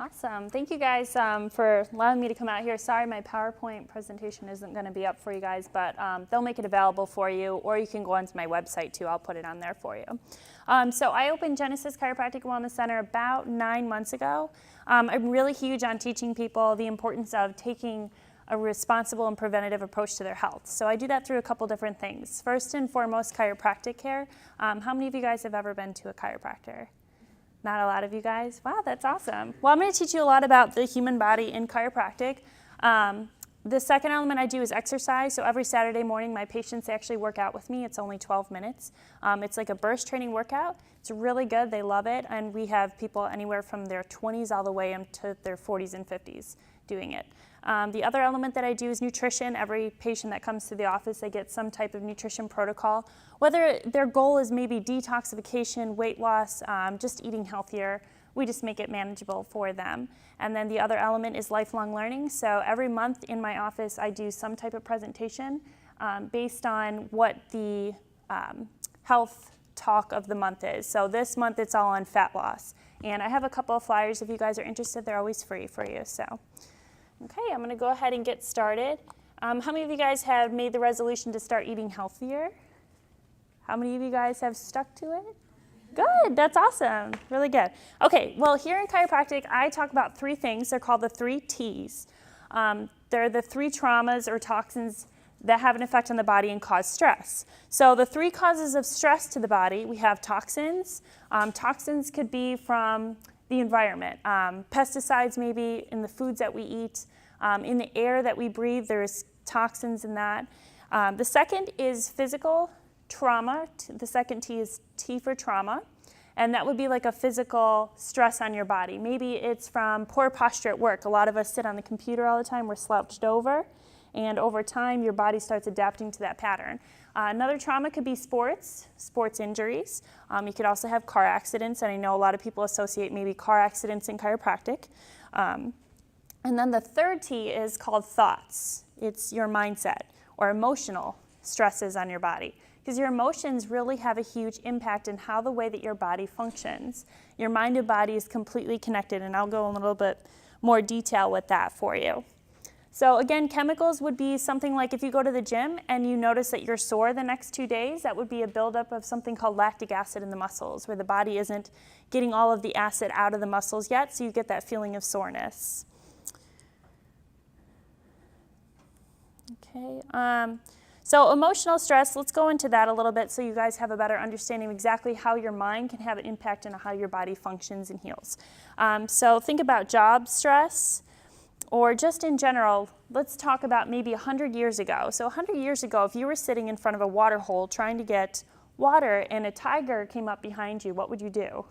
Awesome. Thank you guys for allowing me to come out here. Sorry my PowerPoint presentation isn't going to be up for you guys, but they'll make it available for you, or you can go onto my website too. I'll put it on there for you. So I opened Genesis Chiropractic Wellness Center about 9 months ago. I'm really huge on teaching people the importance of taking a responsible and preventative approach to their health. So I do that through a couple different things. First and foremost, chiropractic care. How many of you guys have ever been to a chiropractor? Not a lot of you guys? Wow, that's awesome. Well, I'm going to teach you a lot about the human body in chiropractic. The second element I do is exercise. So every Saturday morning, my patients actually work out with me. It's only 12 minutes. It's like a burst training workout. It's really good. They love it. And we have people anywhere from their 20s all the way into their 40s and 50s doing it. The other element that I do is nutrition. Every patient that comes to the office, they get some type of nutrition protocol. Whether their goal is maybe detoxification, weight loss, just eating healthier, we just make it manageable for them. And then the other element is lifelong learning. So every month in my office, I do some type of presentation based on what the health talk of the month is. So this month it's all on fat loss. And I have a couple of flyers if you guys are interested. They're always free for you. So, okay, I'm going to go ahead and get started. How many of you guys have made the resolution to start eating healthier? How many of you guys have stuck to it? Good, that's awesome, really good. Okay, well here in chiropractic, I talk about three things. They're called the 3 T's. They're the 3 traumas or toxins that have an effect on the body and cause stress. So the 3 causes of stress to the body, we have toxins. Toxins could be from the environment. Pesticides maybe in the foods that we eat. In the air that we breathe, there's toxins in that. The second is physical trauma. The second T is T for trauma. And that would be like a physical stress on your body. Maybe it's from poor posture at work. A lot of us sit on the computer all the time. We're slouched over. And over time, your body starts adapting to that pattern. Another trauma could be sports injuries. You could also have car accidents, and I know a lot of people associate maybe car accidents in chiropractic. And then the third T is called thoughts. It's your mindset or emotional stresses on your body. Because your emotions really have a huge impact in how the way that your body functions. Your mind and body is completely connected, and I'll go in a little bit more detail with that for you. So again, chemicals would be something like if you go to the gym and you notice that you're sore the next 2 days, that would be a buildup of something called lactic acid in the muscles, where the body isn't getting all of the acid out of the muscles yet, so you get that feeling of soreness. Okay. So emotional stress, let's go into that a little bit so you guys have a better understanding of exactly how your mind can have an impact on how your body functions and heals. So think about job stress, or just in general, let's talk about maybe 100 years ago. So 100 years ago, if you were sitting in front of a water hole trying to get water and a tiger came up behind you, what would you do?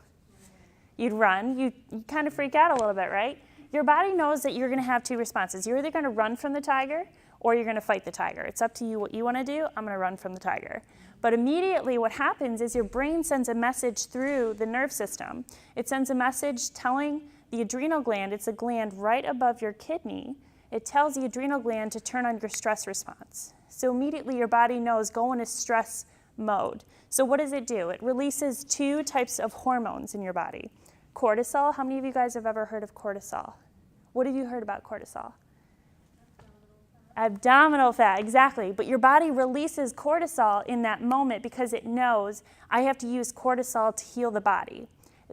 You'd run. You'd kind of freak out a little bit, right? Your body knows that you're going to have 2 responses. You're either going to run from the tiger or you're going to fight the tiger. It's up to you what you want to do. I'm going to run from the tiger. But immediately what happens is your brain sends a message through the nerve system. It sends a message telling the adrenal gland, it's a gland right above your kidney, it tells the adrenal gland to turn on your stress response. So immediately your body knows, go into stress mode. So what does it do? It releases 2 types of hormones in your body. Cortisol, how many of you guys have ever heard of cortisol? What have you heard about cortisol? Abdominal fat, exactly. But your body releases cortisol in that moment because it knows I have to use cortisol to heal the body.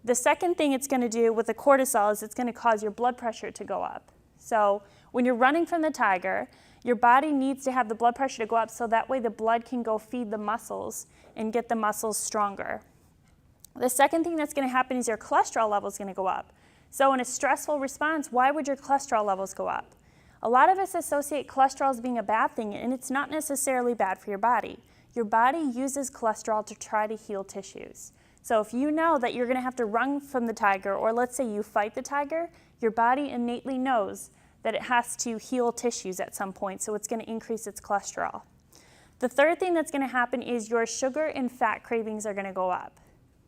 The second thing it's going to do with the cortisol is it's going to cause your blood pressure to go up. So when you're running from the tiger, your body needs to have the blood pressure to go up so that way the blood can go feed the muscles and get the muscles stronger. The second thing that's going to happen is your cholesterol level is going to go up. So in a stressful response, why would your cholesterol levels go up? A lot of us associate cholesterol as being a bad thing, and it's not necessarily bad for your body. Your body uses cholesterol to try to heal tissues. So if you know that you're going to have to run from the tiger, or let's say you fight the tiger, your body innately knows that it has to heal tissues at some point, so it's going to increase its cholesterol. The third thing that's going to happen is your sugar and fat cravings are going to go up.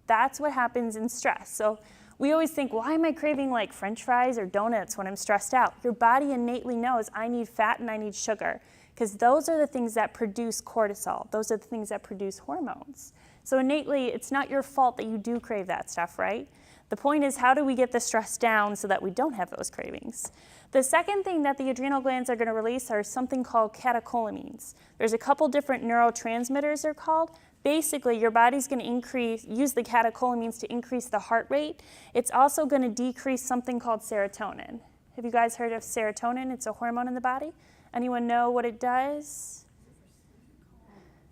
That's what happens in stress. So we always think, why am I craving like French fries or donuts when I'm stressed out? Your body innately knows I need fat and I need sugar, because those are the things that produce cortisol. Those are the things that produce hormones. So innately, it's not your fault that you do crave that stuff, right? The point is, how do we get the stress down so that we don't have those cravings? The second thing that the adrenal glands are going to release are something called catecholamines. There's a couple different neurotransmitters they're called. Basically, your body's going to use the catecholamines to increase the heart rate. It's also going to decrease something called serotonin. Have you guys heard of serotonin? It's a hormone in the body. Anyone know what it does?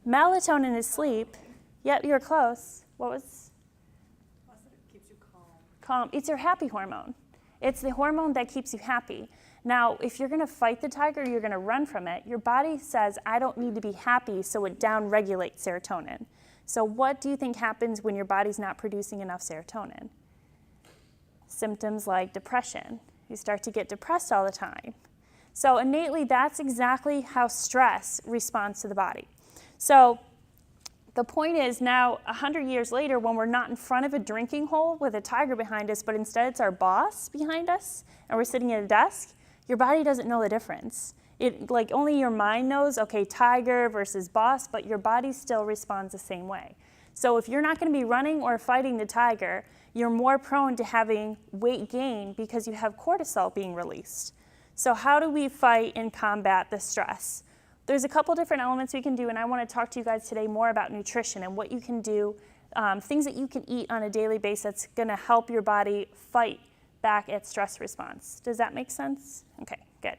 Melatonin is sleep. Yep, you're close. What was? It keeps you calm. Calm. It's your happy hormone. It's the hormone that keeps you happy. Now, if you're going to fight the tiger, you're going to run from it, your body says, I don't need to be happy, so it down-regulates serotonin. So what do you think happens when your body's not producing enough serotonin? Symptoms like depression. You start to get depressed all the time. So innately, that's exactly how stress responds to the body. So the point is now, 100 years later, when we're not in front of a drinking hole with a tiger behind us, but instead it's our boss behind us, and we're sitting at a desk, your body doesn't know the difference. Only your mind knows, okay, tiger versus boss, but your body still responds the same way. So if you're not going to be running or fighting the tiger, you're more prone to having weight gain because you have cortisol being released. So how do we fight and combat the stress? There's a couple different elements we can do, and I want to talk to you guys today more about nutrition and what you can do, things that you can eat on a daily basis that's going to help your body fight back at stress response. Does that make sense? Okay, good.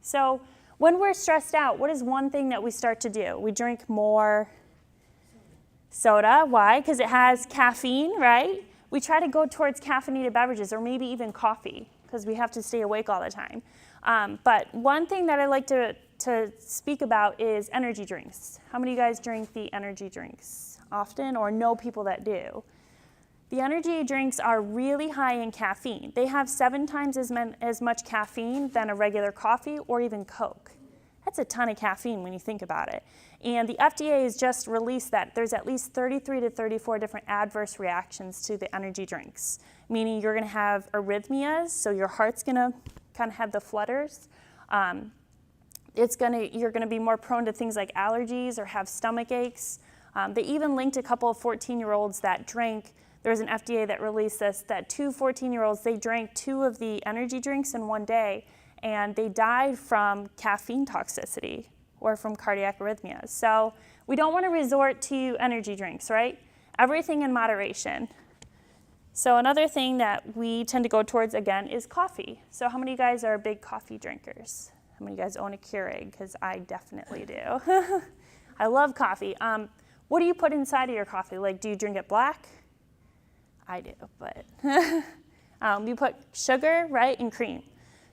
So when we're stressed out, what is one thing that we start to do? We drink more soda. Why? Because it has caffeine, right? We try to go towards caffeinated beverages or maybe even coffee because we have to stay awake all the time. But one thing that I like to speak about is energy drinks. How many of you guys drink the energy drinks often or know people that do? The energy drinks are really high in caffeine. They have 7 times as much caffeine than a regular coffee or even Coke. That's a ton of caffeine when you think about it. And the FDA has just released that there's at least 33 to 34 different adverse reactions to the energy drinks, meaning you're going to have arrhythmias, so your heart's going to kind of have the flutters. You're going to be more prone to things like allergies or have stomach aches. They even linked a couple of 14-year-olds that drank. There was an FDA that released this, that 2 14-year-olds, they drank 2 of the energy drinks in one day, and they died from caffeine toxicity or from cardiac arrhythmias. So we don't want to resort to energy drinks, right? Everything in moderation. So another thing that we tend to go towards, again, is coffee. So how many of you guys are big coffee drinkers? How many of you guys own a Keurig? Because I definitely do. I love coffee. What do you put inside of your coffee? Like, do you drink it black? I do, but you put sugar, right, and cream.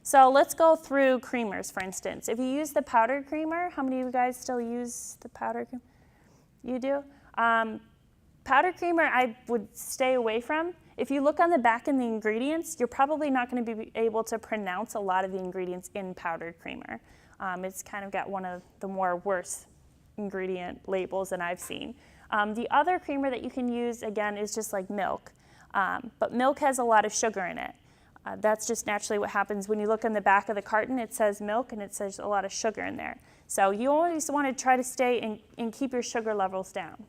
So let's go through creamers, for instance. If you use the powdered creamer, how many of you guys still use the powdered creamer? You do? Powdered creamer I would stay away from. If you look on the back in the ingredients, you're probably not going to be able to pronounce a lot of the ingredients in powdered creamer. It's kind of got one of the more worse ingredient labels than I've seen. The other creamer that you can use, again, is just like milk. But milk has a lot of sugar in it. That's just naturally what happens when you look on the back of the carton. It says milk and it says a lot of sugar in there. So you always want to try to stay and keep your sugar levels down.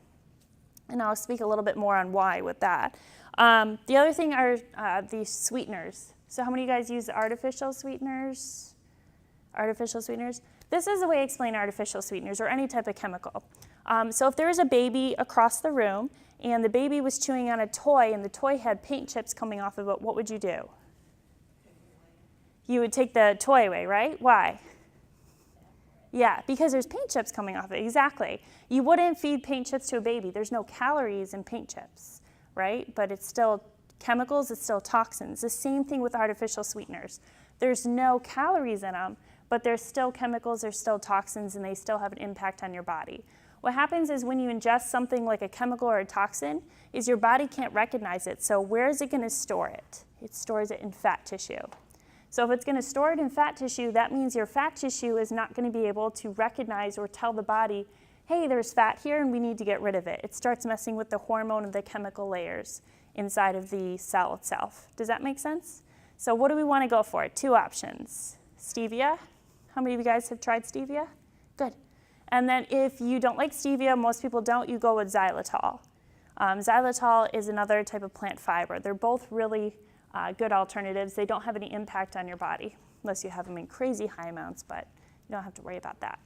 And I'll speak a little bit more on why with that. The other thing are the sweeteners. So how many of you guys use artificial sweeteners? Artificial sweeteners? This is the way I explain artificial sweeteners or any type of chemical. So if there was a baby across the room and the baby was chewing on a toy and the toy had paint chips coming off of it, what would you do? You would take the toy away, right? Why? Yeah, because there's paint chips coming off it, exactly. You wouldn't feed paint chips to a baby. There's no calories in paint chips, right? But it's still chemicals, it's still toxins. The same thing with artificial sweeteners. There's no calories in them, but there's still chemicals, there's still toxins, and they still have an impact on your body. What happens is when you ingest something like a chemical or a toxin, is your body can't recognize it. So where is it going to store it? It stores it in fat tissue. So if it's going to store it in fat tissue, that means your fat tissue is not going to be able to recognize or tell the body, hey, there's fat here and we need to get rid of it. It starts messing with the hormone and the chemical layers inside of the cell itself. Does that make sense? So what do we want to go for? 2 options. Stevia. How many of you guys have tried stevia? Good. And then if you don't like stevia, most people don't, you go with xylitol. Xylitol is another type of plant fiber. They're both really good alternatives. They don't have any impact on your body unless you have them in crazy high amounts, but you don't have to worry about that.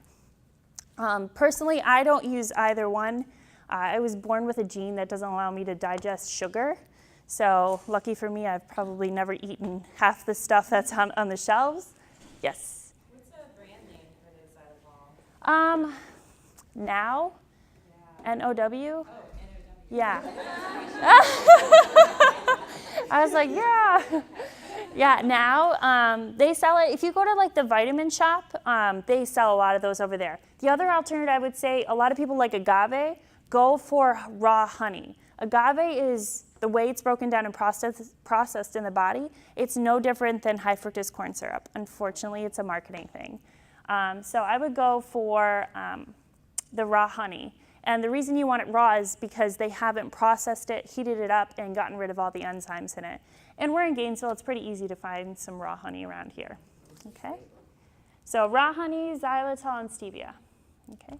Personally, I don't use either one. I was born with a gene that doesn't allow me to digest sugar. So lucky for me, I've probably never eaten half the stuff that's on the shelves. Yes? What's the brand name for the xylitol? Now, N-O-W. Oh, N-O-W. Yeah. I was like, yeah. Yeah, now they sell it. If you go to like the vitamin shop, they sell a lot of those over there. The other alternative, I would say, a lot of people like agave, go for raw honey. Agave is the way it's broken down and processed in the body. It's no different than high fructose corn syrup. Unfortunately, it's a marketing thing. So I would go for the raw honey. And the reason you want it raw is because they haven't processed it, heated it up, and gotten rid of all the enzymes in it. And we're in Gainesville. It's pretty easy to find some raw honey around here. Okay? So raw honey, xylitol, and stevia. Okay?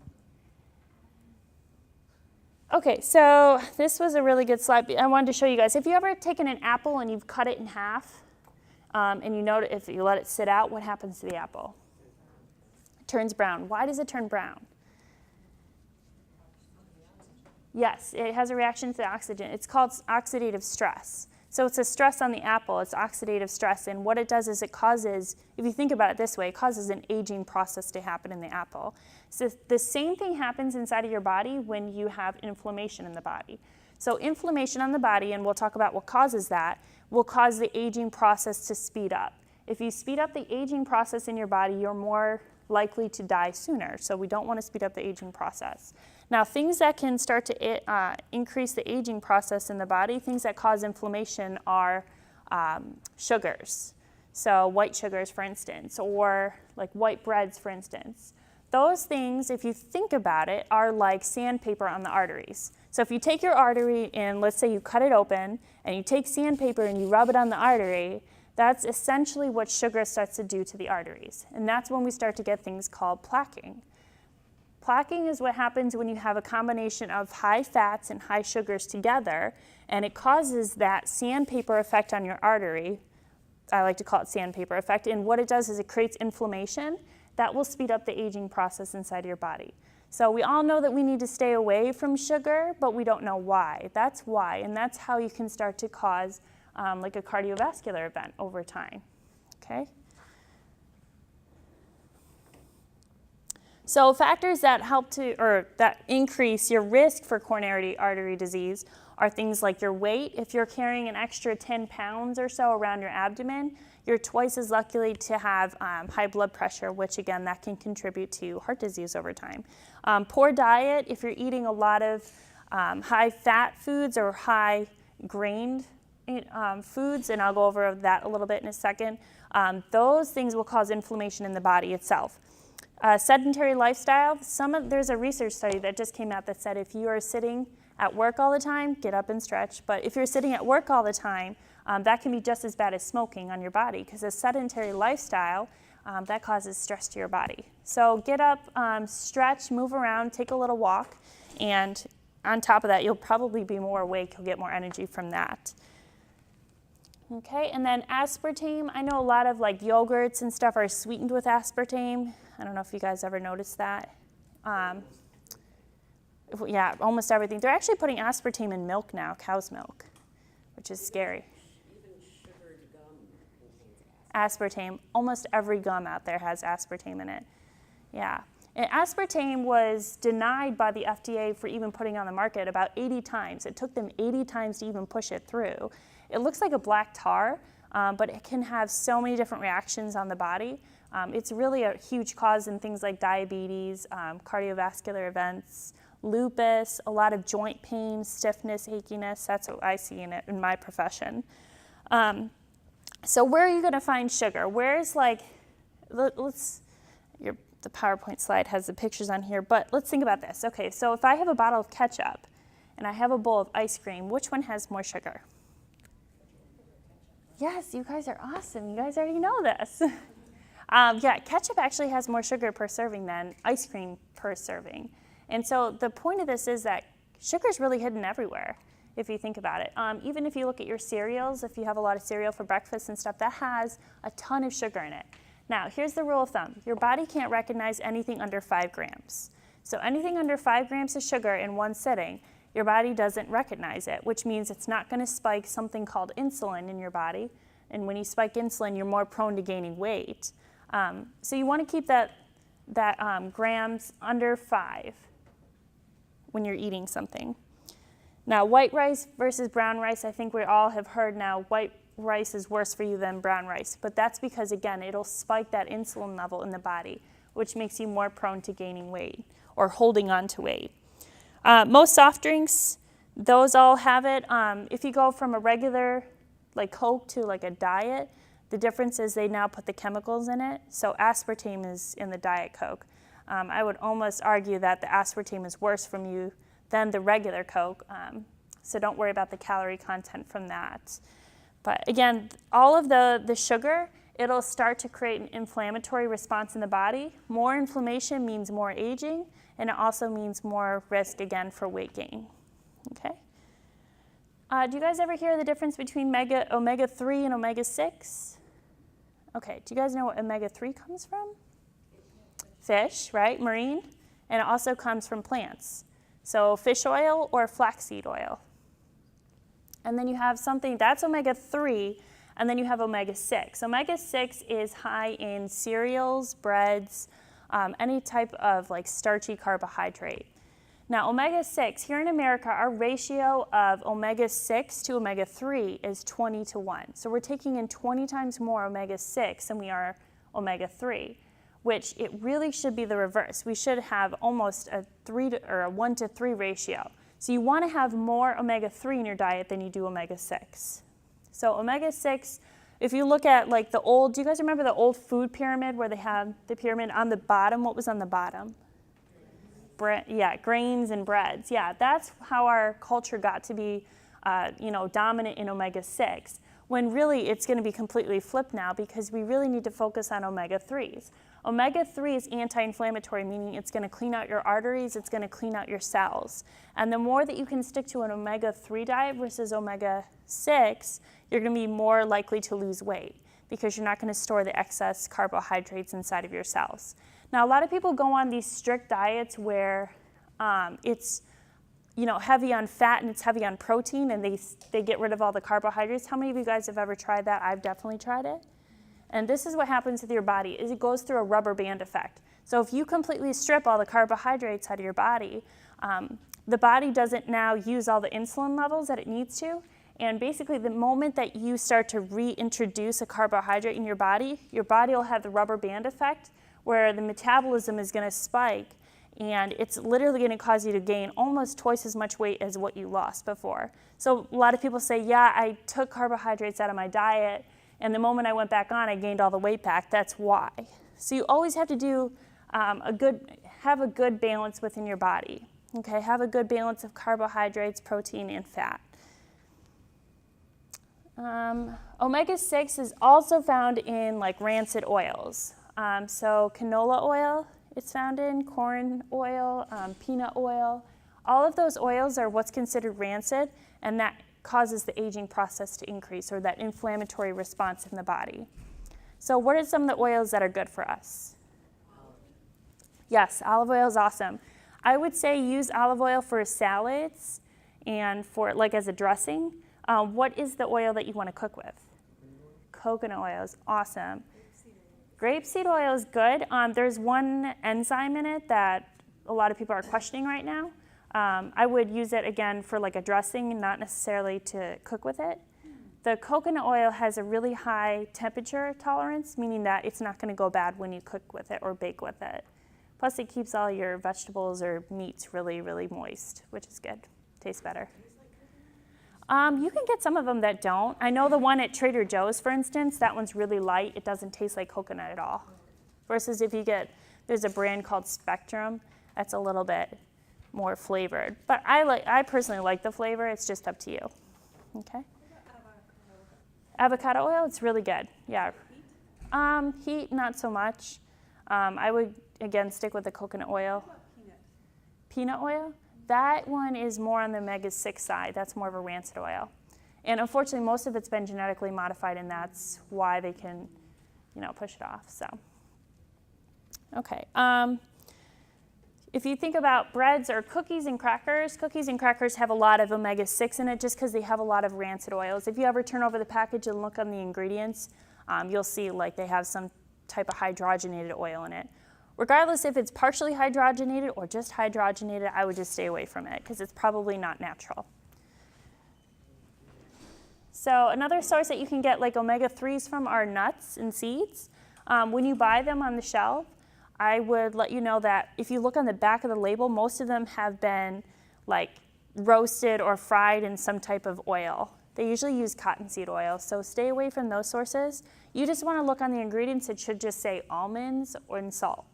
Okay, so this was a really good slide. I wanted to show you guys. If you ever taken an apple and you've cut it in half, and you notice if you let it sit out, what happens to the apple? It turns brown. Why does it turn brown? Yes, it has a reaction to the oxygen. It's called oxidative stress. So it's a stress on the apple. It's oxidative stress. And what it does is it causes, if you think about it this way, it causes an aging process to happen in the apple. So the same thing happens inside of your body when you have inflammation in the body. So inflammation on the body, and we'll talk about what causes that, will cause the aging process to speed up. If you speed up the aging process in your body, you're more likely to die sooner. So we don't want to speed up the aging process. Now, things that can start to increase the aging process in the body, things that cause inflammation are sugars. So white sugars, for instance, or like white breads, for instance. Those things, if you think about it, are like sandpaper on the arteries. So if you take your artery and let's say you cut it open and you take sandpaper and you rub it on the artery, that's essentially what sugar starts to do to the arteries. And that's when we start to get things called plaquing. Plaquing is what happens when you have a combination of high fats and high sugars together, and it causes that sandpaper effect on your artery. I like to call it sandpaper effect. And what it does is it creates inflammation that will speed up the aging process inside of your body. So we all know that we need to stay away from sugar, but we don't know why. That's why, and that's how you can start to cause like a cardiovascular event over time. Okay? So factors that help to, or that increase your risk for coronary artery disease are things like your weight. If you're carrying an extra 10 pounds or so around your abdomen, you're twice as likely to have high blood pressure, which again, that can contribute to heart disease over time. Poor diet, if you're eating a lot of high fat foods or high grained foods, and I'll go over that a little bit in a second, those things will cause inflammation in the body itself. Sedentary lifestyle, there's a research study that just came out that said if you are sitting at work all the time, get up and stretch. But if you're sitting at work all the time, that can be just as bad as smoking on your body, because a sedentary lifestyle, that causes stress to your body. So get up, stretch, move around, take a little walk, and on top of that, you'll probably be more awake. You'll get more energy from that. Okay, and then aspartame. I know a lot of like yogurts and stuff are sweetened with aspartame. I don't know if you guys ever noticed that. Yeah, almost everything. They're actually putting aspartame in milk now, cow's milk, which is scary. Even sugared gum contains Aspartame. Almost every gum out there has aspartame in it. Yeah. And aspartame was denied by the FDA for even putting on the market about 80 times. It took them 80 times to even push it through. It looks like a black tar, but it can have so many different reactions on the body. It's really a huge cause in things like diabetes, cardiovascular events, lupus, a lot of joint pain, stiffness, achiness. That's what I see in my profession. So where are you going to find sugar? Where's like, the PowerPoint slide has the pictures on here, but let's think about this. Okay, so if I have a bottle of ketchup and I have a bowl of ice cream, which one has more sugar? Yes, you guys are awesome. You guys already know this. Yeah, ketchup actually has more sugar per serving than ice cream per serving. And so the point of this is that sugar's really hidden everywhere if you think about it. Even if you look at your cereals, if you have a lot of cereal for breakfast and stuff, that has a ton of sugar in it. Now, here's the rule of thumb. Your body can't recognize anything under 5 grams. So anything under 5 grams of sugar in one sitting, your body doesn't recognize it, which means it's not going to spike something called insulin in your body. And when you spike insulin, you're more prone to gaining weight. So you want to keep that grams under 5 when you're eating something. Now, white rice versus brown rice, I think we all have heard now white rice is worse for you than brown rice. But that's because, again, it'll spike that insulin level in the body, which makes you more prone to gaining weight or holding on to weight. Most soft drinks, those all have it. If you go from a regular like Coke to like a diet, the difference is they now put the chemicals in it. So aspartame is in the Diet Coke. I would almost argue that the aspartame is worse from you than the regular Coke. So don't worry about the calorie content from that. But again, all of the sugar, it'll start to create an inflammatory response in the body. More inflammation means more aging, and it also means more risk, again, for weight gain. Okay? Do you guys ever hear the difference between omega-3 and omega-6? Okay, do you guys know what omega-3 comes from? Fish, right? Marine. And it also comes from plants. So fish oil or flaxseed oil. And then you have something, that's omega-3, and then you have omega-6. Omega-6 is high in cereals, breads, any type of like starchy carbohydrate. Now, omega-6, here in America, our ratio of omega-6 to omega-3 is 20 to 1. So we're taking in 20 times more omega-6 than we are omega-3, which it really should be the reverse. We should have almost a 1 to 3 ratio. So you want to have more omega-3 in your diet than you do omega-6. So omega-6, if you look at like the old, do you guys remember the old food pyramid where they had the pyramid on the bottom? What was on the bottom? Grains and breads. Yeah, that's how our culture got to be, dominant in omega-6. When really it's going to be completely flipped now because we really need to focus on omega-3s. Omega-3 is anti-inflammatory, meaning it's going to clean out your arteries, it's going to clean out your cells. And the more that you can stick to an omega-3 diet versus omega-6, you're going to be more likely to lose weight because you're not going to store the excess carbohydrates inside of your cells. Now, a lot of people go on these strict diets where it's heavy on fat and it's heavy on protein, and they get rid of all the carbohydrates. How many of you guys have ever tried that? I've definitely tried it. And this is what happens with your body, is it goes through a rubber band effect. So if you completely strip all the carbohydrates out of your body, the body doesn't now use all the insulin levels that it needs to. And basically the moment that you start to reintroduce a carbohydrate in your body will have the rubber band effect where the metabolism is going to spike, and it's literally going to cause you to gain almost twice as much weight as what you lost before. So a lot of people say, yeah, I took carbohydrates out of my diet, and the moment I went back on, I gained all the weight back. That's why. So you always have to do have a good balance within your body. Okay, have a good balance of carbohydrates, protein, and fat. Omega-6 is also found in like rancid oils. So canola oil, it's found in corn oil, peanut oil. All of those oils are what's considered rancid, and that causes the aging process to increase, or that inflammatory response in the body. So what are some of the oils that are good for us? Yes, olive oil is awesome. I would say use olive oil for salads and for like as a dressing. What is the oil that you want to cook with? Coconut oil is awesome. Grapeseed oil is good. There's one enzyme in it that a lot of people are questioning right now. I would use it again for like a dressing, not necessarily to cook with it. The coconut oil has a really high temperature tolerance, meaning that it's not going to go bad when you cook with it or bake with it. Plus it keeps all your vegetables or meats really, really moist, which is good. Tastes better. You can get some of them that don't. I know the one at Trader Joe's, for instance, that one's really light. It doesn't taste like coconut at all. Versus if you there's a brand called Spectrum, that's a little bit more flavored. But I personally like the flavor. It's just up to you. Okay. Avocado oil, it's really good. Yeah. Heat, not so much. I would again stick with the coconut oil. Peanut oil. That one is more on the omega-6 side. That's more of a rancid oil. And unfortunately, most of it's been genetically modified, and that's why they can, push it off. So, okay. If you think about breads or cookies and crackers have a lot of omega-6 in it just because they have a lot of rancid oils. If you ever turn over the package and look on the ingredients, you'll see like they have some type of hydrogenated oil in it. Regardless if it's partially hydrogenated or just hydrogenated, I would just stay away from it because it's probably not natural. So another source that you can get like omega-3s from are nuts and seeds. When you buy them on the shelf, I would let you know that if you look on the back of the label, most of them have been like roasted or fried in some type of oil. They usually use cottonseed oil, so stay away from those sources. You just want to look on the ingredients. It should just say almonds and salt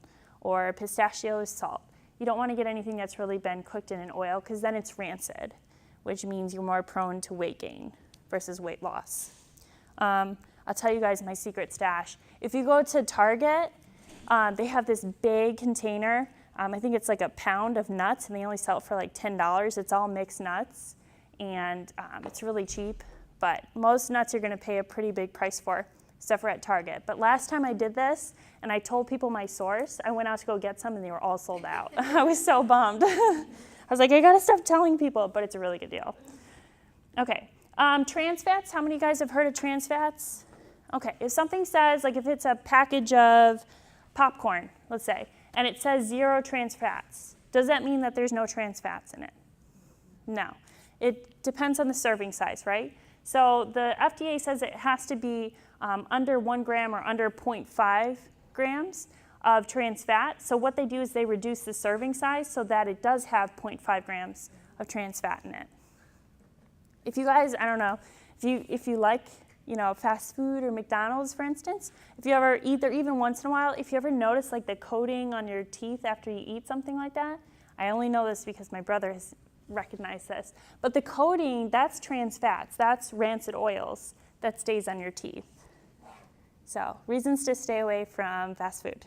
or pistachios, salt. You don't want to get anything that's really been cooked in an oil because then it's rancid, which means you're more prone to weight gain versus weight loss. I'll tell you guys my secret stash. If you go to Target, they have this big container. I think it's like a pound of nuts, and they only sell it for like $10. It's all mixed nuts, and it's really cheap. But most nuts you're going to pay a pretty big price for, except for at Target. But last time I did this, and I told people my source, I went out to go get some, and they were all sold out. I was so bummed. I was like, I got to stop telling people, but it's a really good deal. Okay, trans fats. How many of you guys have heard of trans fats? Okay, if something says, like if it's a package of popcorn, let's say, and it says 0 trans fats, does that mean that there's no trans fats in it? No. It depends on the serving size, right? So the FDA says it has to be under 1 gram or under 0.5 grams of trans fat. So what they do is they reduce the serving size so that it does have 0.5 grams of trans fat in it. If you guys, I don't know, if you like fast food or McDonald's, for instance, if you ever eat there even once in a while, if you ever notice like the coating on your teeth after you eat something like that, I only know this because my brother has recognized this, but the coating, that's trans fats, that's rancid oils that stays on your teeth. So reasons to stay away from fast food.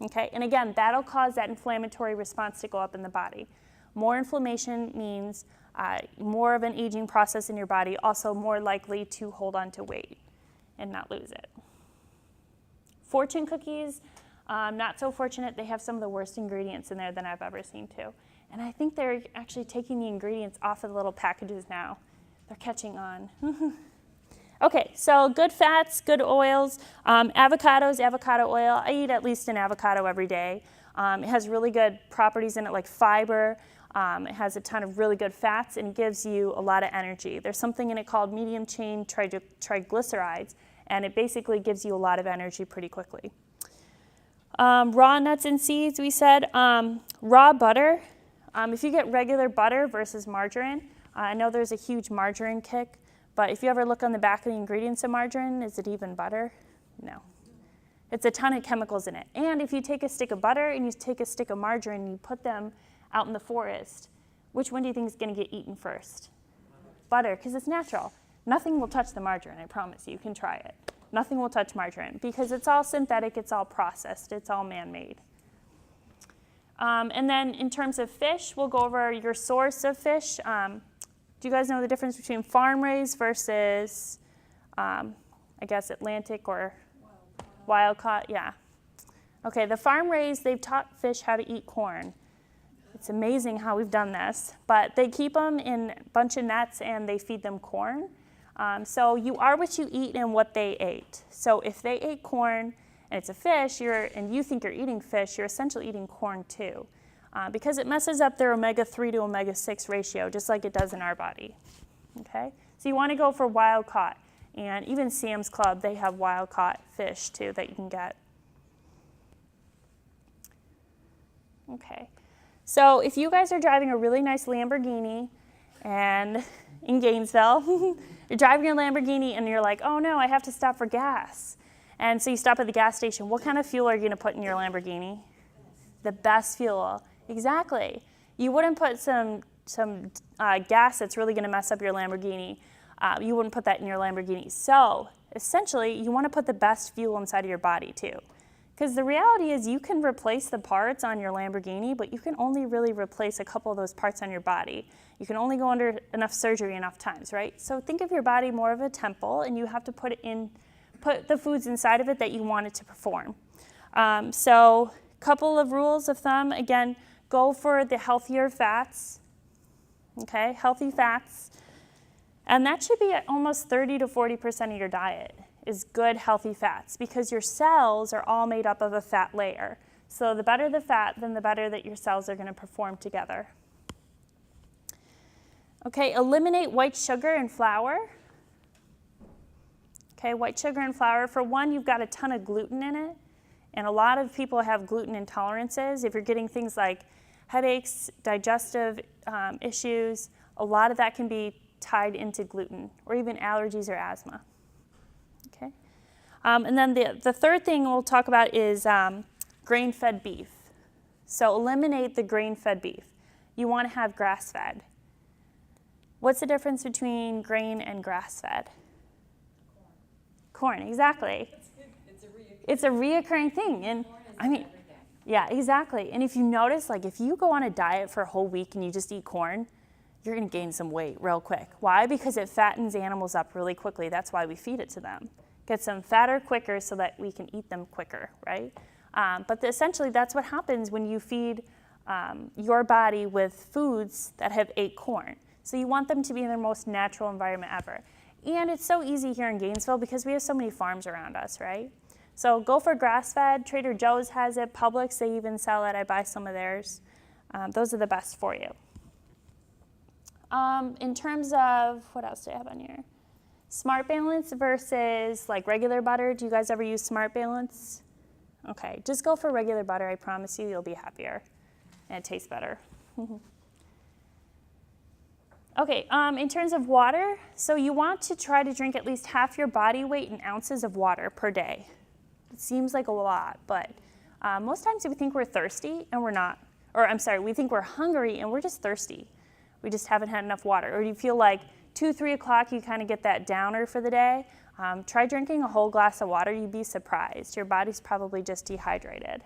Okay, and again, that'll cause that inflammatory response to go up in the body. More inflammation means more of an aging process in your body, also more likely to hold on to weight and not lose it. Fortune cookies, not so fortunate. They have some of the worst ingredients in there than I've ever seen too. And I think they're actually taking the ingredients off of the little packages now. They're catching on. Okay, so good fats, good oils. Avocados, avocado oil. I eat at least an avocado every day. It has really good properties in it like fiber. It has a ton of really good fats and gives you a lot of energy. There's something in it called medium chain triglycerides, and it basically gives you a lot of energy pretty quickly. Raw nuts and seeds, we said. Raw butter. If you get regular butter versus margarine, I know there's a huge margarine kick, but if you ever look on the back of the ingredients of margarine, is it even butter? No. It's a ton of chemicals in it. And if you take a stick of butter and you take a stick of margarine and you put them out in the forest, which one do you think is going to get eaten first? Butter, because it's natural. Nothing will touch the margarine, I promise you. You can try it. Nothing will touch margarine because it's all synthetic, it's all processed, it's all man-made. And then in terms of fish, we'll go over your source of fish. Do you guys know the difference between farm-raised versus, I guess, Atlantic or wild-caught? Yeah. Okay, the farm-raised, they've taught fish how to eat corn. It's amazing how we've done this, but they keep them in a bunch of nets and they feed them corn. So you are what you eat and what they ate. So if they ate corn and it's a fish, and you think you're eating fish, you're essentially eating corn too, because it messes up their omega-3 to omega-6 ratio, just like it does in our body. Okay, so you want to go for wild caught, and even Sam's Club, they have wild caught fish too that you can get. Okay. So if you guys are driving a really nice Lamborghini and in Gainesville, you're driving your Lamborghini and you're like, oh no, I have to stop for gas. And so you stop at the gas station. What kind of fuel are you going to put in your Lamborghini? The best fuel. Exactly. You wouldn't put some gas that's really going to mess up your Lamborghini. You wouldn't put that in your Lamborghini. So essentially, you want to put the best fuel inside of your body too. Because the reality is you can replace the parts on your Lamborghini, but you can only really replace a couple of those parts on your body. You can only go under enough surgery enough times, right? So think of your body more of a temple, and you have to put the foods inside of it that you want it to perform. So couple of rules of thumb, again, go for the healthier fats, okay, healthy fats. And that should be at almost 30 to 40% of your diet is good, healthy fats, because your cells are all made up of a fat layer. So the better the fat, then the better that your cells are going to perform together. Okay, eliminate white sugar and flour. Okay, white sugar and flour. For one, you've got a ton of gluten in it, and a lot of people have gluten intolerances. If you're getting things like headaches, digestive issues, a lot of that can be tied into gluten, or even allergies or asthma. Okay, and then the third thing we'll talk about is grain-fed beef. So eliminate the grain-fed beef. You want to have grass-fed. What's the difference between grain and grass-fed? Corn, exactly. It's a reoccurring thing, and I mean, yeah, exactly. And if you notice, like if you go on a diet for a whole week and you just eat corn, you're going to gain some weight real quick. Why? Because it fattens animals up really quickly. That's why we feed it to them. Gets them fatter quicker so that we can eat them quicker, right? But essentially, that's what happens when you feed your body with foods that have ate corn. So you want them to be in their most natural environment ever. And it's so easy here in Gainesville because we have so many farms around us, right? So go for grass-fed. Trader Joe's has it. Publix, they even sell it. I buy some of theirs. Those are the best for you. In terms of, what else do I have on here? Smart Balance versus like regular butter. Do you guys ever use Smart Balance? Okay, just go for regular butter. I promise you, you'll be happier. And it tastes better. Okay, in terms of water, so you want to try to drink at least half your body weight in ounces of water per day. It seems like a lot, but most times we think we're thirsty and we're not. Or I'm sorry, we think we're hungry and we're just thirsty. We just haven't had enough water. Or you feel like 2, 3 o'clock, you kind of get that downer for the day. Try drinking a whole glass of water. You'd be surprised. Your body's probably just dehydrated.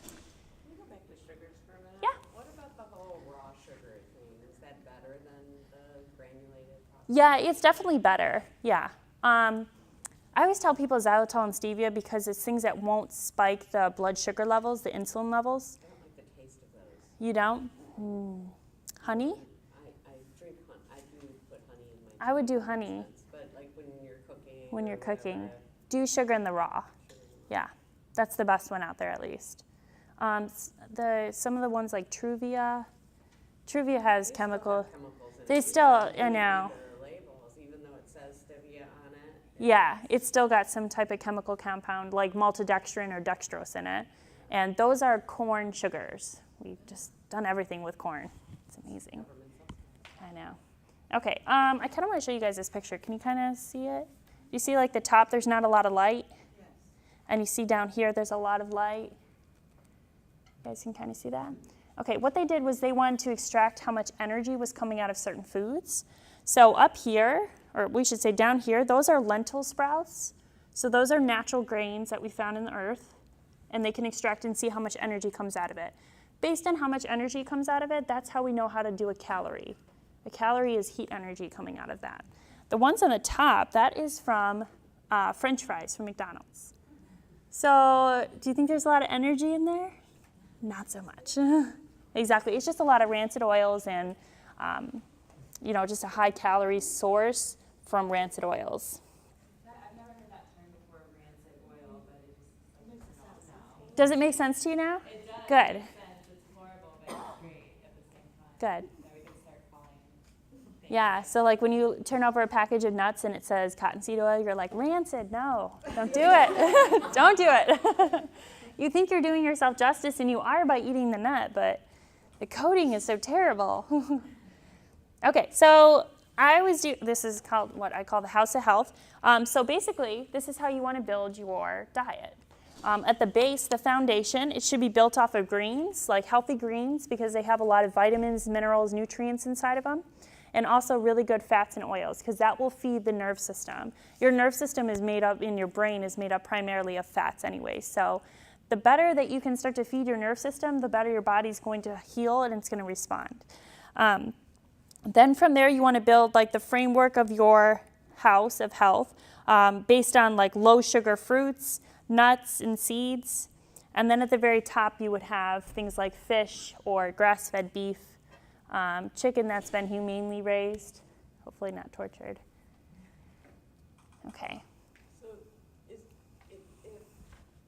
Can we go back to sugars for a minute? Yeah. What about the whole raw sugar thing? Is that better than the granulated processed? Yeah, it's definitely better. Yeah. I always tell people xylitol and stevia because it's things that won't spike the blood sugar levels, the insulin levels. I don't like the taste of those. You don't? Honey? I drink honey. I do put honey in my I would do honey. But like when you're cooking. When you're or whatever, cooking. Do sugar in the raw. Yeah, that's the best one out there at least. Some of the ones like Truvia has chemical. They still, I know. The labels, even though it says stevia on it. Yeah, it's still got some type of chemical compound like maltodextrin or dextrose in it. And those are corn sugars. We've just done everything with corn. It's amazing. I know. Okay, I kind of want to show you guys this picture. Can you kind of see it? You see like the top, there's not a lot of light? Yes. And you see down here, there's a lot of light. You guys can kind of see that? Okay, what they did was they wanted to extract how much energy was coming out of certain foods. So up here, or we should say down here, those are lentil sprouts. So those are natural grains that we found in the earth, and they can extract and see how much energy comes out of it. Based on how much energy comes out of it, that's how we know how to do a calorie. A calorie is heat energy coming out of that. The ones on the top, that is from French fries from McDonald's. So do you think there's a lot of energy in there? Not so much. Exactly. It's just a lot of rancid oils and, just a high calorie source from rancid oils. I've never heard that term before, rancid oil, but it just makes sense now. Does it make sense to you now? It does. Good. It makes sense. It's horrible, but it's great at the same time. Good. So we can start calling. Yeah, so like when you turn over a package of nuts and it says cottonseed oil, you're like, rancid, no, don't do it. Don't do it. You think you're doing yourself justice, and you are by eating the nut, but the coating is so terrible. Okay, so I always do, this is called what I call the House of Health. So basically, this is how you want to build your diet. At the base, the foundation, it should be built off of greens, like healthy greens, because they have a lot of vitamins, minerals, nutrients inside of them, and also really good fats and oils, because that will feed the nerve system. Your nerve system is made up, in your brain is made up primarily of fats anyway, so the better that you can start to feed your nerve system, the better your body's going to heal and it's going to respond. Then from there, you want to build like the framework of your house of health based on like low sugar fruits, nuts, and seeds. And then at the very top, you would have things like fish or grass-fed beef, chicken that's been humanely raised, hopefully not tortured. Okay. So if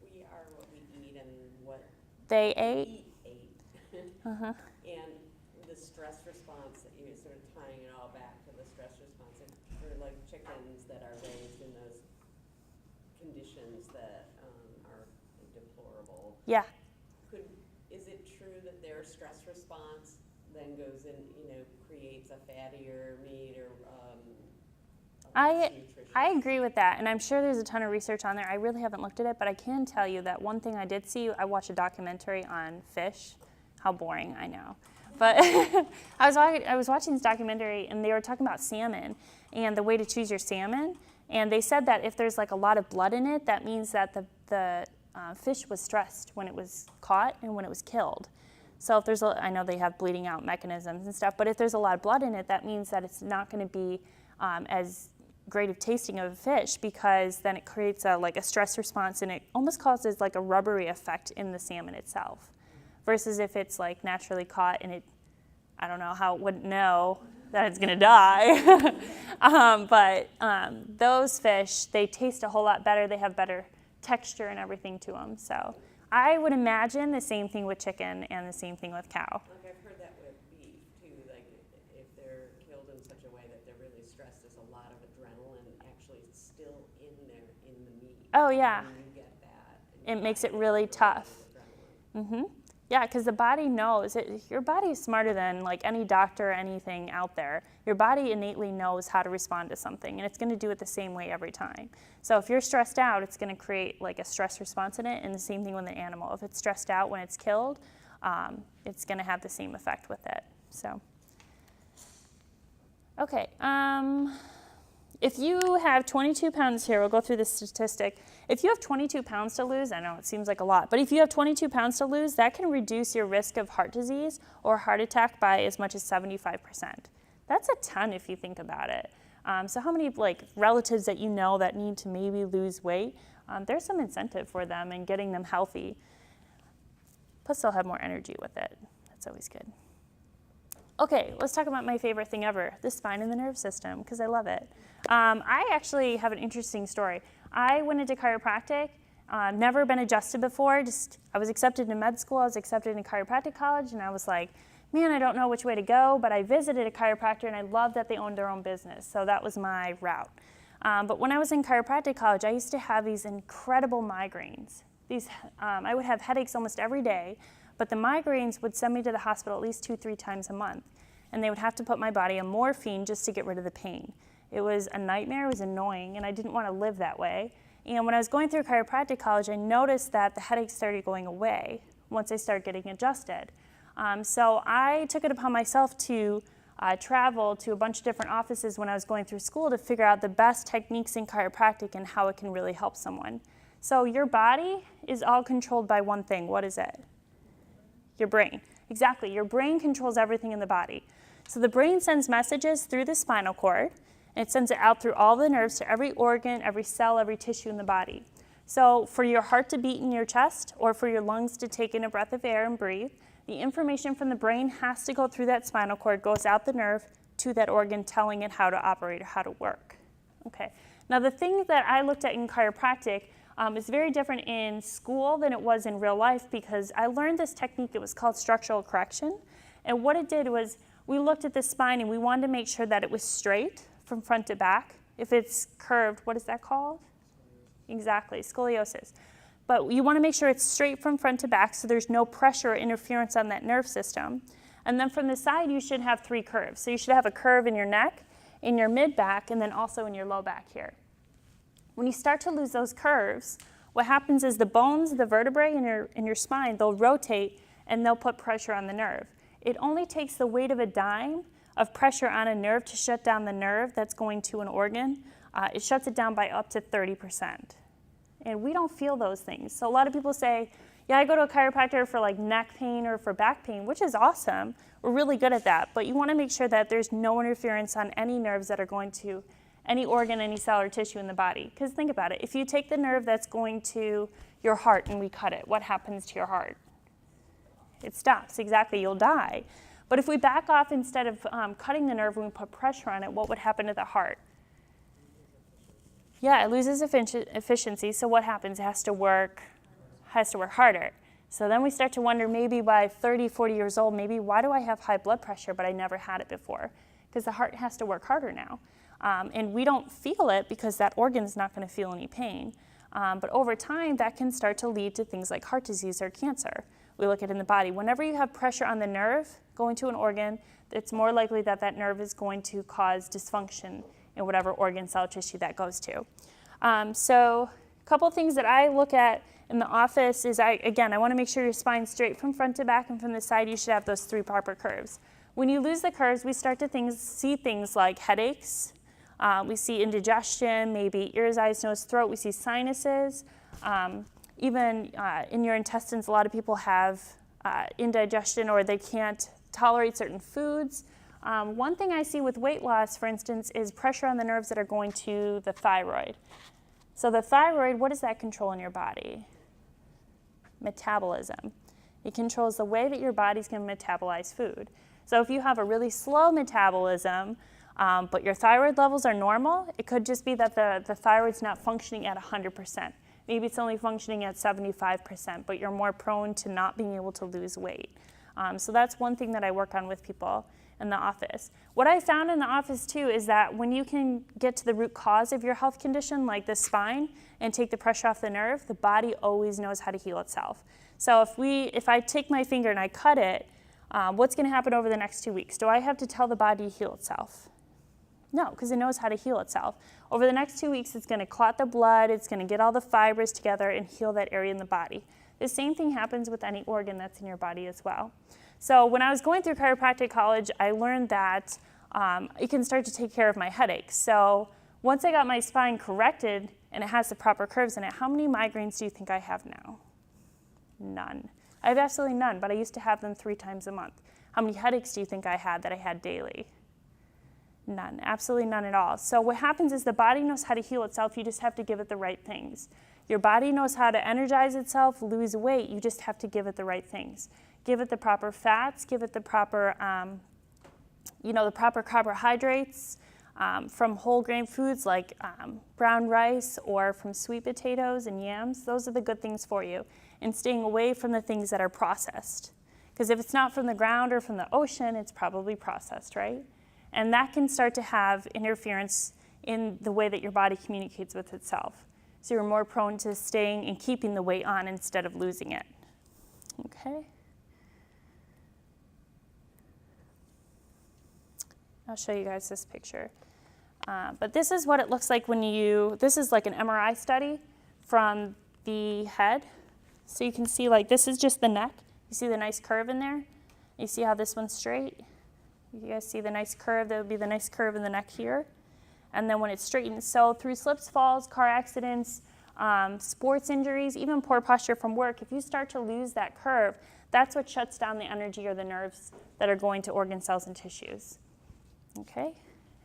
we are what we eat and what They we ate. ate, and the stress response that you're sort of tying it all back to the stress response, for like chickens that are raised in those conditions that are deplorable. Yeah. Is it true that their stress response then goes in, creates a fattier meat or less nutritious? I agree with that, and I'm sure there's a ton of research on there. I really haven't looked at it, but I can tell you that one thing I did see, I watched a documentary on fish. How boring, I know. But I was watching this documentary, and they were talking about salmon and the way to choose your salmon. And they said that if there's like a lot of blood in it, that means that the fish was stressed when it was caught and when it was killed. So if there's I know they have bleeding out mechanisms and stuff, but if there's a lot of blood in it, that means that it's not going to be as great of tasting of a fish, because then it creates a stress response, and it almost causes like a rubbery effect in the salmon itself. Versus if it's like naturally caught and I don't know how it wouldn't know that it's gonna die. But those fish, they taste a whole lot better. They have better texture and everything to them. So I would imagine the same thing with chicken and the same thing with cow. Like I've heard that with beef too, like if they're killed in such a way that they're really stressed, there's a lot of adrenaline actually still in there in the meat. Oh yeah. And you get that. It makes it really tough. Mm-hmm. Yeah, because the body knows. Your body is smarter than like any doctor or anything out there. Your body innately knows how to respond to something, and it's going to do it the same way every time. So if you're stressed out, it's going to create like a stress response in it, and the same thing with an animal. If it's stressed out when it's killed, it's going to have the same effect with it. So, okay. If you have 22 pounds here, we'll go through this statistic. If you have 22 pounds to lose, I know it seems like a lot, but if you have 22 pounds to lose, that can reduce your risk of heart disease or heart attack by as much as 75%. That's a ton if you think about it. So how many like relatives that you know that need to maybe lose weight, there's some incentive for them in getting them healthy. Plus they'll have more energy with it. That's always good. Okay, let's talk about my favorite thing ever, the spine and the nerve system, because I love it. I actually have an interesting story. I went into chiropractic, never been adjusted before, I was accepted into med school, I was accepted into chiropractic college, and I was like, man, I don't know which way to go, but I visited a chiropractor and I loved that they owned their own business, so that was my route. But when I was in chiropractic college, I used to have these incredible migraines. I would have headaches almost every day, but the migraines would send me to the hospital at least 2-3 times a month, and they would have to put my body on morphine just to get rid of the pain. It was a nightmare, it was annoying, and I didn't want to live that way. And when I was going through chiropractic college, I noticed that the headaches started going away once I started getting adjusted. So I took it upon myself to travel to a bunch of different offices when I was going through school to figure out the best techniques in chiropractic and how it can really help someone. So your body is all controlled by one thing. What is it? Your brain. Exactly. Your brain controls everything in the body. So the brain sends messages through the spinal cord, and it sends it out through all the nerves to every organ, every cell, every tissue in the body. So for your heart to beat in your chest, or for your lungs to take in a breath of air and breathe, the information from the brain has to go through that spinal cord, goes out the nerve to that organ, telling it how to operate or how to work. Okay. Now the thing that I looked at in chiropractic is very different in school than it was in real life, because I learned this technique. It was called structural correction. And what it did was we looked at the spine and we wanted to make sure that it was straight from front to back. If it's curved, what is that called? Exactly, scoliosis. But you want to make sure it's straight from front to back so there's no pressure or interference on that nerve system. And then from the side, you should have 3 curves. So you should have a curve in your neck, in your mid-back, and then also in your low back here. When you start to lose those curves, what happens is the bones, the vertebrae in your spine, they'll rotate and they'll put pressure on the nerve. It only takes the weight of a dime of pressure on a nerve to shut down the nerve that's going to an organ. It shuts it down by up to 30%. And we don't feel those things. So a lot of people say, yeah, I go to a chiropractor for like neck pain or for back pain, which is awesome. We're really good at that. But you want to make sure that there's no interference on any nerves that are going to any organ, any cell or tissue in the body. Because think about it. If you take the nerve that's going to your heart and we cut it, what happens to your heart? It stops. Exactly. You'll die. But if we back off instead of cutting the nerve and we put pressure on it, what would happen to the heart? Yeah, it loses efficiency. So what happens? It has to work harder. So then we start to wonder, maybe by 30, 40 years old, maybe why do I have high blood pressure but I never had it before? Because the heart has to work harder now. And we don't feel it because that organ's not going to feel any pain. But over time, that can start to lead to things like heart disease or cancer. We look at it in the body. Whenever you have pressure on the nerve going to an organ, it's more likely that that nerve is going to cause dysfunction in whatever organ, cell, tissue that goes to. So a couple things that I look at in the office is, I want to make sure your spine's straight from front to back, and from the side you should have those 3 proper curves. When you lose the curves, we start to see things like headaches. We see indigestion, maybe ears, eyes, nose, throat. We see sinuses. Even in your intestines, a lot of people have indigestion or they can't tolerate certain foods. One thing I see with weight loss, for instance, is pressure on the nerves that are going to the thyroid. So the thyroid, what does that control in your body? Metabolism. It controls the way that your body's going to metabolize food. So if you have a really slow metabolism, but your thyroid levels are normal, it could just be that the thyroid's not functioning at 100%. Maybe it's only functioning at 75%, but you're more prone to not being able to lose weight. So that's one thing that I work on with people in the office. What I found in the office too is that when you can get to the root cause of your health condition, like the spine, and take the pressure off the nerve, the body always knows how to heal itself. So if I take my finger and I cut it, what's going to happen over the next 2 weeks? Do I have to tell the body to heal itself? No, because it knows how to heal itself. Over the next 2 weeks, it's going to clot the blood, it's going to get all the fibers together and heal that area in the body. The same thing happens with any organ that's in your body as well. So when I was going through chiropractic college, I learned that it can start to take care of my headaches. So once I got my spine corrected and it has the proper curves in it, how many migraines do you think I have now? None. I have absolutely none, but I used to have them 3 times a month. How many headaches do you think I had that I had daily? None, absolutely none at all. So what happens is the body knows how to heal itself, you just have to give it the right things. Your body knows how to energize itself, lose weight, you just have to give it the right things. Give it the proper fats, give it the proper, the proper carbohydrates from whole grain foods like brown rice or from sweet potatoes and yams. Those are the good things for you. And staying away from the things that are processed. Because if it's not from the ground or from the ocean, it's probably processed, right? And that can start to have interference in the way that your body communicates with itself. So you're more prone to staying and keeping the weight on instead of losing it. Okay. I'll show you guys this picture. But this is what it looks like this is like an MRI study from the head. So you can see this is just the neck. You see the nice curve in there? You see how this one's straight? You guys see the nice curve? That would be the nice curve in the neck here. And then when it's straightened, so through slips, falls, car accidents, sports injuries, even poor posture from work, if you start to lose that curve, that's what shuts down the energy or the nerves that are going to organ cells and tissues. Okay?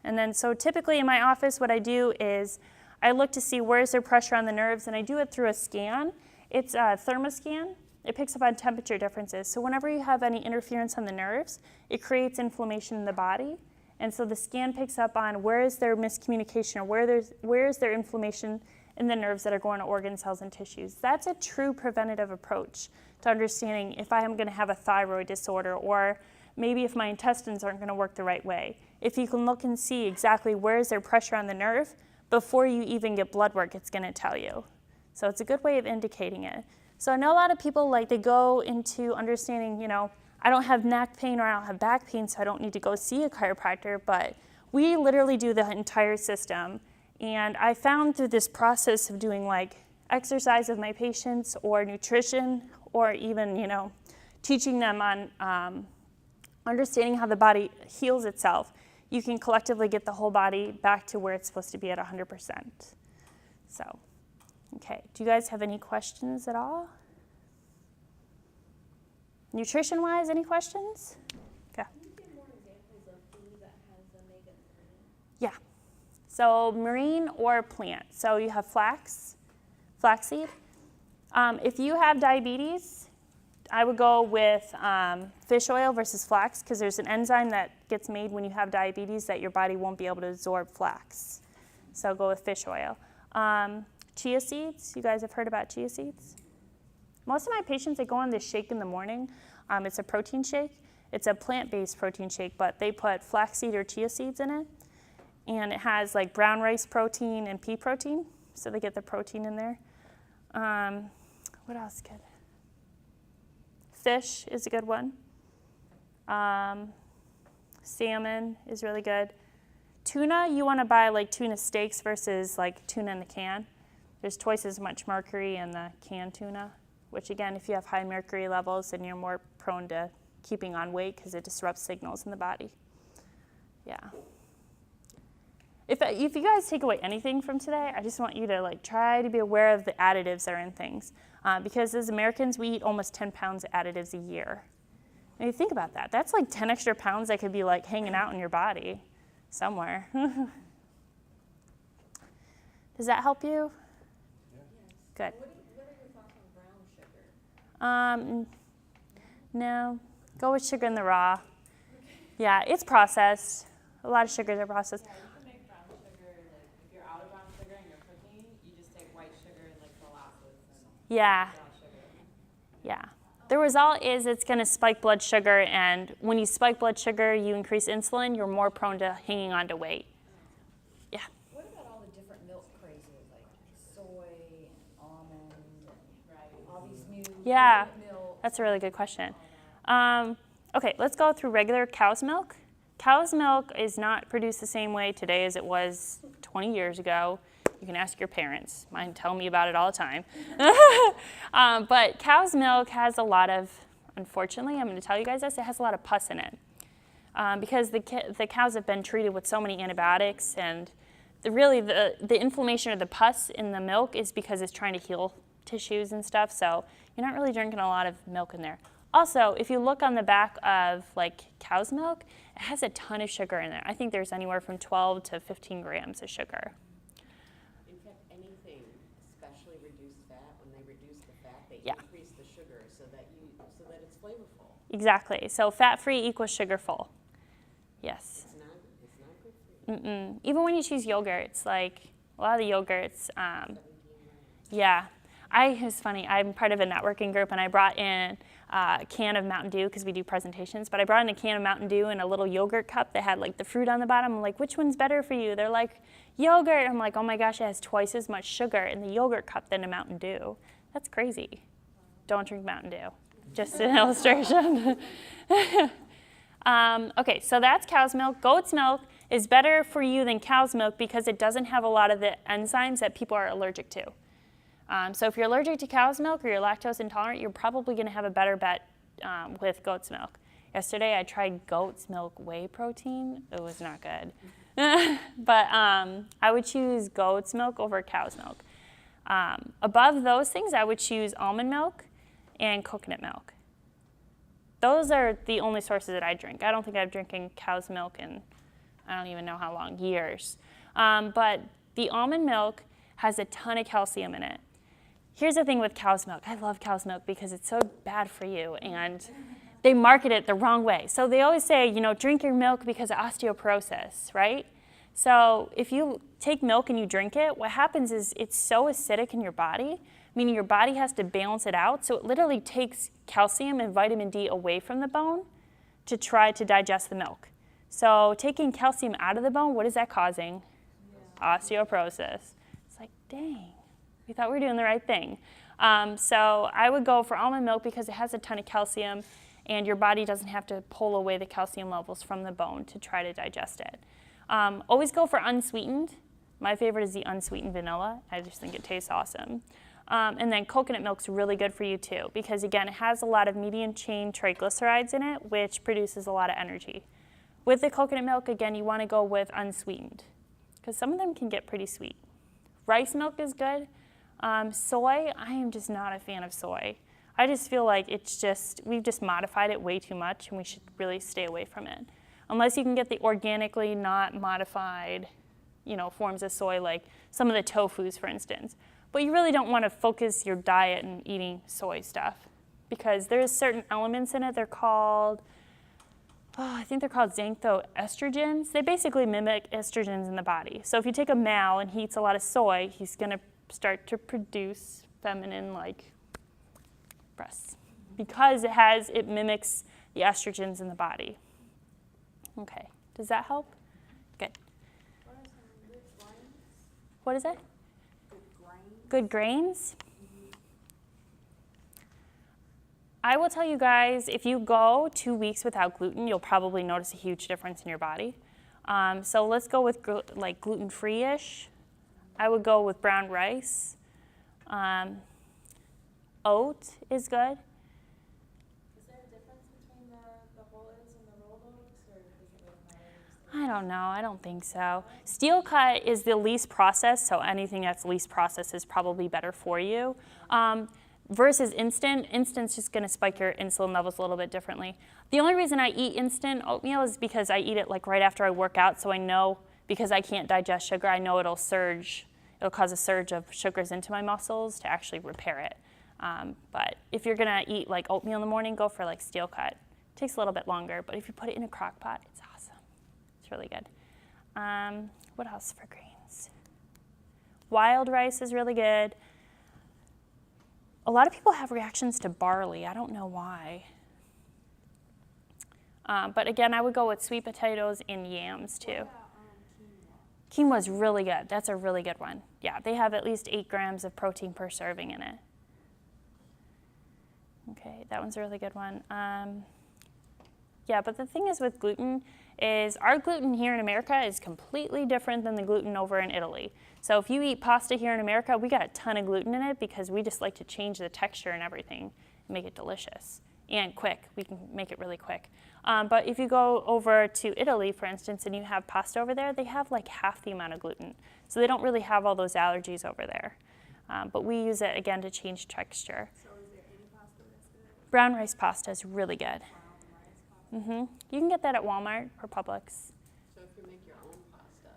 And then so typically in my office, what I do is I look to see where is there pressure on the nerves, and I do it through a scan. It's a thermoscan. It picks up on temperature differences. So whenever you have any interference on the nerves, it creates inflammation in the body. And so the scan picks up on where is there miscommunication or where is there inflammation in the nerves that are going to organ cells and tissues. That's a true preventative approach to understanding if I am going to have a thyroid disorder, or maybe if my intestines aren't going to work the right way. If you can look and see exactly where is there pressure on the nerve, before you even get blood work, it's going to tell you. So it's a good way of indicating it. So I know a lot of people, they go into understanding, I don't have neck pain or I don't have back pain, so I don't need to go see a chiropractor, but we literally do the entire system. And I found through this process of doing exercise with my patients or nutrition or even, teaching them on understanding how the body heals itself, you can collectively get the whole body back to where it's supposed to be at 100%. So, Okay, do you guys have any questions at all? Nutrition-wise, any questions? Okay. Can you give more examples of food that has omega-3? Yeah. So marine or plant. So you have flaxseed. If you have diabetes, I would go with fish oil versus flax because there's an enzyme that gets made when you have diabetes that your body won't be able to absorb flax. So go with fish oil. Chia seeds, you guys have heard about chia seeds? Most of my patients, they go on this shake in the morning. It's a protein shake. It's a plant-based protein shake, but they put flaxseed or chia seeds in it. And it has like brown rice protein and pea protein, so they get the protein in there. What else good? Fish is a good one. Salmon is really good. Tuna, you want to buy like tuna steaks versus like tuna in the can. There's twice as much mercury in the canned tuna, which again, if you have high mercury levels, then you're more prone to keeping on weight because it disrupts signals in the body. Yeah. If you guys take away anything from today, I just want you to like try to be aware of the additives that are in things. Because as Americans, we eat almost 10 pounds of additives a year. And you think about that. That's like 10 extra pounds that could be like hanging out in your body somewhere. Does that help you? Yes. Good. What are your thoughts on brown sugar? No, go with sugar in the raw. Yeah, it's processed. A lot of sugars are processed. Yeah, you can make brown sugar, like, if you're out of brown sugar and you're cooking, you just take white sugar and, like, molasses and Yeah, brown sugar. yeah. The result is it's going to spike blood sugar, and when you spike blood sugar, you increase insulin, you're more prone to hanging on to weight. Yeah. What about all the different milk crazes, like soy and almond and all these new Yeah. milk? That's a really good question. Okay, let's go through regular cow's milk. Cow's milk is not produced the same way today as it was 20 years ago. You can ask your parents. Mine tell me about it all the time. But cow's milk has a lot of, unfortunately, I'm going to tell you guys this, it has a lot of pus in it. Because the cows have been treated with so many antibiotics, and the inflammation or the pus in the milk is because it's trying to heal tissues and stuff, so you're not really drinking a lot of milk in there. Also, if you look on the back of like cow's milk, it has a ton of sugar in it. I think there's anywhere from 12 to 15 grams of sugar. In fact, anything, especially reduced fat, when they reduce the fat, they Yeah. increase the sugar so that it's flavorful. Exactly. So fat-free equals sugar-full. Yes. It's not good for you. Even when you choose yogurts, like a lot of the yogurts, 17 grams. yeah. It was funny. I'm part of a networking group, and I brought in a can of Mountain Dew because we do presentations. But I brought in a can of Mountain Dew and a little yogurt cup that had like the fruit on the bottom. I'm like, which one's better for you? They're like, yogurt. I'm like, oh my gosh, it has twice as much sugar in the yogurt cup than a Mountain Dew. That's crazy. Don't drink Mountain Dew. Just an illustration. Okay, so that's cow's milk. Goat's milk is better for you than cow's milk because it doesn't have a lot of the enzymes that people are allergic to. So if you're allergic to cow's milk or you're lactose intolerant, you're probably going to have a better bet with goat's milk. Yesterday I tried goat's milk whey protein. It was not good. But I would choose goat's milk over cow's milk. Above those things, I would choose almond milk and coconut milk. Those are the only sources that I drink. I don't think I've drinking cow's milk in I don't even know how long, years. But the almond milk has a ton of calcium in it. Here's the thing with cow's milk. I love cow's milk because it's so bad for you, and they market it the wrong way. So they always say, drink your milk because of osteoporosis, right? So if you take milk and you drink it, what happens is it's so acidic in your body, meaning your body has to balance it out. So it literally takes calcium and vitamin D away from the bone to try to digest the milk. So taking calcium out of the bone, what is that causing? Yeah. Osteoporosis. It's like, dang. We thought we were doing the right thing. So I would go for almond milk because it has a ton of calcium and your body doesn't have to pull away the calcium levels from the bone to try to digest it. Always go for unsweetened. My favorite is the unsweetened vanilla. I just think it tastes awesome. And then coconut milk's really good for you too because again, it has a lot of medium chain triglycerides in it, which produces a lot of energy. With the coconut milk, again, you want to go with unsweetened because some of them can get pretty sweet. Rice milk is good. Soy, I am just not a fan of soy. I just feel like we've just modified it way too much, and we should really stay away from it. Unless you can get the organically not modified, forms of soy, like some of the tofus, for instance. But you really don't want to focus your diet in eating soy stuff, because there's certain elements in it. They're called, I think they're called xanthoestrogens. They basically mimic estrogens in the body. So if you take a male and he eats a lot of soy, he's going to start to produce feminine-like breasts, because it mimics the estrogens in the body. Okay, does that help? Good. What is it? Good grains? I will tell you guys, if you go 2 weeks without gluten, you'll probably notice a huge difference in your body. So let's go with like gluten-free-ish. I would go with brown rice. Oat is good. Is there a difference between the whole oats and the rolled oats, or does it really matter? I don't know. I don't think so. Steel cut is the least processed, so anything that's least processed is probably better for you. Versus instant. Instant's just going to spike your insulin levels a little bit differently. The only reason I eat instant oatmeal is because I eat it like right after I work out, so I know, because I can't digest sugar, I know it'll cause a surge of sugars into my muscles to actually repair it. But if you're going to eat like oatmeal in the morning, go for like steel cut. It takes a little bit longer, but if you put it in a crock pot, it's awesome. It's really good. What else for grains? Wild rice is really good. A lot of people have reactions to barley. I don't know why. But again, I would go with sweet potatoes and yams too. Quinoa's really good. That's a really good one. Yeah, they have at least 8 grams of protein per serving in it. Okay, that one's a really good one. Yeah, but the thing is with gluten is our gluten here in America is completely different than the gluten over in Italy. So if you eat pasta here in America, we got a ton of gluten in it because we just like to change the texture and everything and make it delicious and quick. We can make it really quick. But if you go over to Italy, for instance, and you have pasta over there, they have like half the amount of gluten. So they don't really have all those allergies over there. But we use it, again, to change texture. So is there any pasta that's good? Brown rice pasta is really good. You can get that at Walmart or Publix. So if you make your own pasta,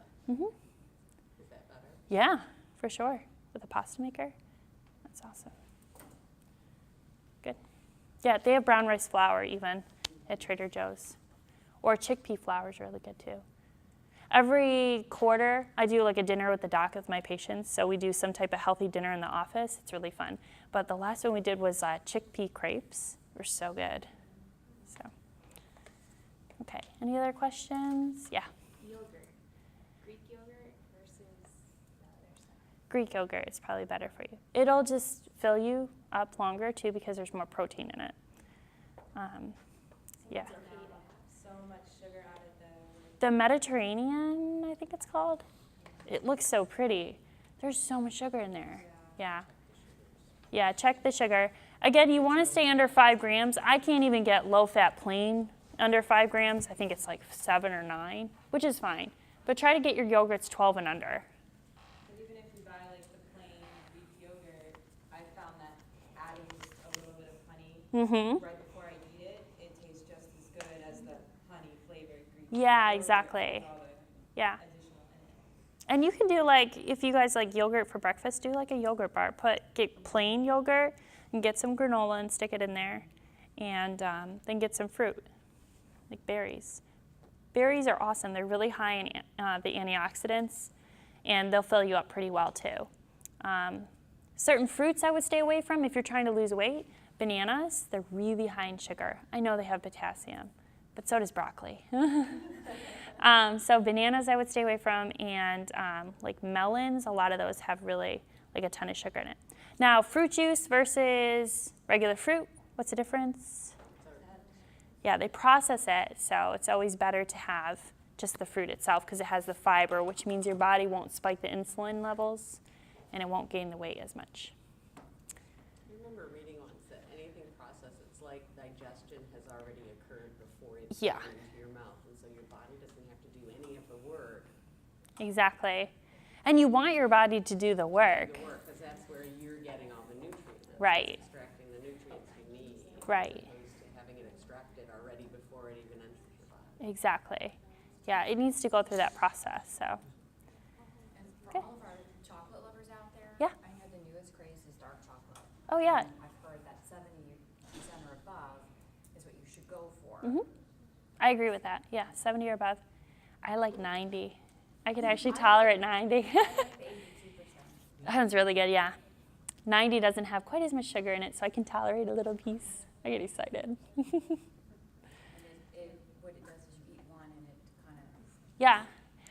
is that better? Yeah, for sure. With a pasta maker, that's awesome. Good. Yeah, they have brown rice flour even at Trader Joe's. Or chickpea flour is really good too. Every quarter, I do like a dinner with the doc with my patients. So we do some type of healthy dinner in the office. It's really fun. But the last one we did was chickpea crepes. They were so good. So, okay. Any other questions? Yeah. Yogurt. Greek yogurt versus the other side. Greek yogurt is probably better for you. It'll just fill you up longer too because there's more protein in it. Yeah. So much sugar added The Mediterranean, I think it's called. It looks so pretty. There's so much sugar in there. Yeah. Yeah, check the sugar. Again, you want to stay under 5 grams. I can't even get low-fat plain under 5 grams. I think it's like 7 or 9, which is fine. But try to get your yogurts 12 and under. But even if you buy like the plain Greek yogurt, I found that adding just a little bit of honey right before I eat it, it tastes just as good as the honey-flavored Greek yogurt. Yeah, exactly. with all the Yeah. additional in it. And you can do like, if you guys like yogurt for breakfast, do like a yogurt bar. Get plain yogurt and get some granola and stick it in there. And then get some fruit, like berries. Berries are awesome. They're really high in the antioxidants, and they'll fill you up pretty well too. Certain fruits I would stay away from if you're trying to lose weight. Bananas, they're really high in sugar. I know they have potassium, but so does broccoli. So bananas I would stay away from, and like melons, a lot of those have really like a ton of sugar in it. Now, fruit juice versus regular fruit, what's the difference? Yeah, they process it, so it's always better to have just the fruit itself because it has the fiber, which means your body won't spike the insulin levels and it won't gain the weight as much. I remember reading once that anything processed, it's like digestion has already occurred before it's Yeah. put into your mouth, and so your body doesn't have to do any of the work. Exactly. And you want your body to do the work. Because that's where you Right. Extracting the nutrients you need. Right. As opposed to having it extracted already before it even enters your body. Exactly. Yeah, it needs to go through that process. So, And for Okay. all of our chocolate lovers out there, Yeah. I know the newest craze is dark chocolate. oh yeah, And I've heard that 70% or above is what you should go for. I agree with that. Yeah, 70 or above. I like 90. I could actually tolerate 90. I like the 82%. That one's really good. Yeah, 90 doesn't have quite as much sugar in it, so I can tolerate a little piece. I get excited. And what it does is you eat one and it kind of, Yeah.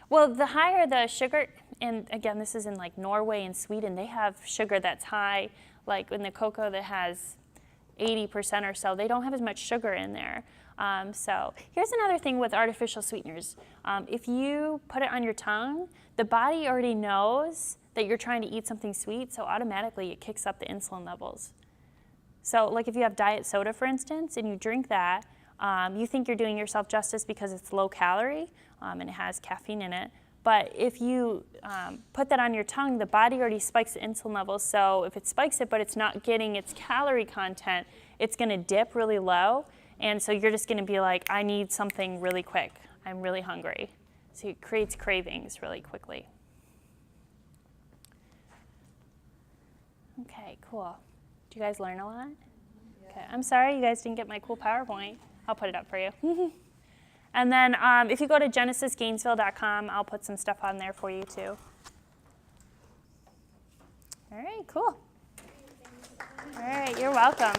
Well, the higher the sugar, and again, this is in like Norway and Sweden, they have sugar that's high, like in the cocoa that has 80% or so. They don't have as much sugar in there. So here's another thing with artificial sweeteners. If you put it on your tongue, the body already knows that you're trying to eat something sweet, so automatically it kicks up the insulin levels. So like if you have diet soda, for instance, and you drink that, you think you're doing yourself justice because it's low calorie and it has caffeine in it. But if you put that on your tongue, the body already spikes the insulin levels. So if it spikes it, but it's not getting its calorie content, it's going to dip really low. And so you're just going to be like, I need something really quick. I'm really hungry. So it creates cravings really quickly. Okay, cool. Did you guys learn a lot? Okay, I'm sorry you guys didn't get my cool PowerPoint. I'll put it up for you. And then if you go to genesisgainesville.com, I'll put some stuff on there for you too. All right, cool. All right, you're welcome.